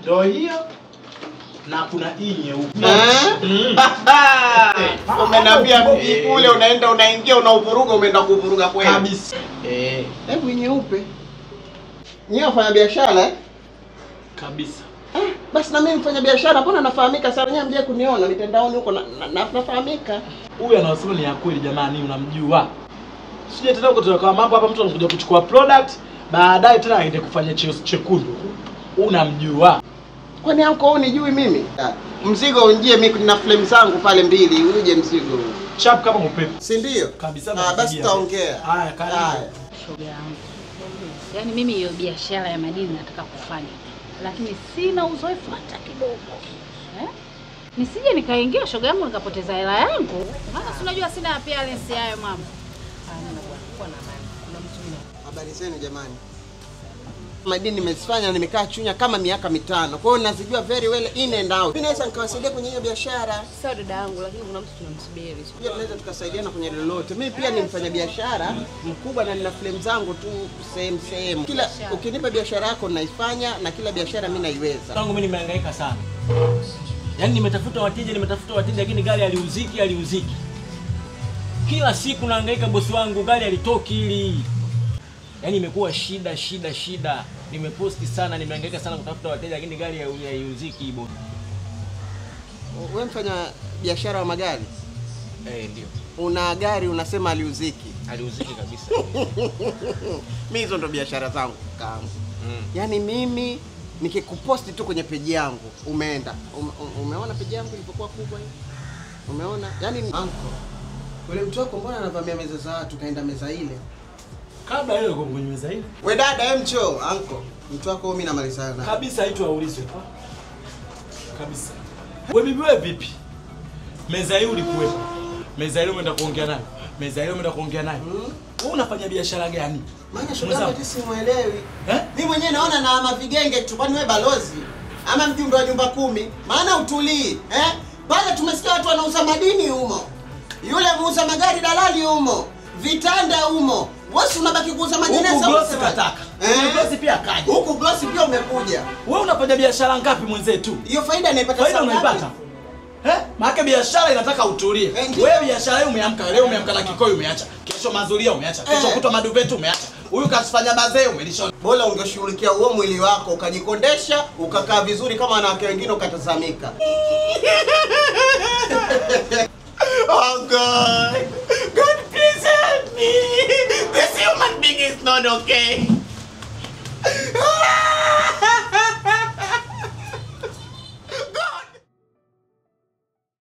Ndio hiyo. Na kuna hii nyeupe. Umenambia mji kule unaenda unaingia unauvuruga umeenda kuvuruga kweli. Kabisa. Hebu nyeupe. Nyie wafanya biashara Kabisa. Basi na mimi mfanya biashara mbona nafahamika sana nyie mje kuniona mitandaoni huko nafahamika. Huyu anasema ni ya kweli jamani unamjua. Sije tena kutoka mambo hapa mtu anakuja kuchukua product baadaye tena aende kufanya chekundu. Unamjua. Kwani anko unijui mimi? Mzigo unjie mimi na flame zangu pale mbili uje mzigo. Chap kama upepo. Si ndio? Kabisa. Basi taongea. Haya karibu. Shoga yangu. Yaani mimi hiyo biashara ya madini nataka kufanya. Lakini sina uzoefu hata kidogo. Nisije nikaingia shoga yangu nikapoteza hela yangu. Maana si unajua sina appearance hayo mama. Kwa na nani? Kuna mtu mwingine. Habari zenu jamani. Madini nimezifanya nimekaa Chunya kama miaka 5. Kwa hiyo nazijua very well in and out. Mimi naweza nikawasaidia kwenye hiyo biashara. Sawa dada yangu lakini kuna mtu tunamsubiri. Pia tunaweza tukasaidiana kwenye lolote. Mimi pia ni mfanya biashara mkubwa na nina flame zangu tu same. Kila ukinipa biashara yako naifanya na kila biashara mimi naiweza. Tangu mimi nimehangaika sana. Yaani nimetafuta wateja lakini gari aliuziki. Kila siku nahangaika bosi wangu gari alitoki ili. Yaani imekuwa shida. Nimeposti sana, nimehangaika sana kutafuta wateja lakini gari haiuziki bosi. Wewe mfanya biashara wa magari? Ndio. Una gari unasema aliuziki. Aliuziki kabisa. Mimi hizo ndo biashara zangu kaangu. Yaani mimi nikikuposti tu kwenye peji yangu umeenda. Umeona peji yangu ilipokuwa kubwa hiyo? Umeona? Yaani anko. Yule mtu wako mbona anavamia meza za watu kaenda meza ile? Kabla yeye yuko kwenye meza ile. We dada mcho anko. Mtu wako mimi namalizana naye. Kabisa haitwa aulizwe. Kabisa. Wewe bibi wewe vipi? Meza hiyo ulikuwepo. Meza ile umeenda kuongea naye. Wewe unafanya biashara gani? Maana shoga hata simuelewi. Mimi mwenyewe naona na mavigenge tu kwani wewe balozi ama mjumbe wa nyumba 10. Maana utulii, Pale tumesikia watu wanauza madini humo. Yule muuza magari dalali humo. Vitanda humo. Wewe unabaki kuuza majeneza huko. Gloss kataka. Gloss pia kaja. Huko Gloss pia umekuja. Wewe unafanya biashara ngapi mwenzetu? Hiyo faida naipata sana. Faida unaipata? Maana biashara inataka utulie. Wewe biashara hiyo umeamka leo na kikoi umeacha. Kesho mazuria umeacha. Kesho kutwa maduvetu umeacha. Huyu kasifanya bazee umelisha. Bora ungeshughulikia huo mwili wako ukajikondesha, ukakaa vizuri kama wanawake wengine ukatazamika. Oh God. God please help me. This human being is not okay.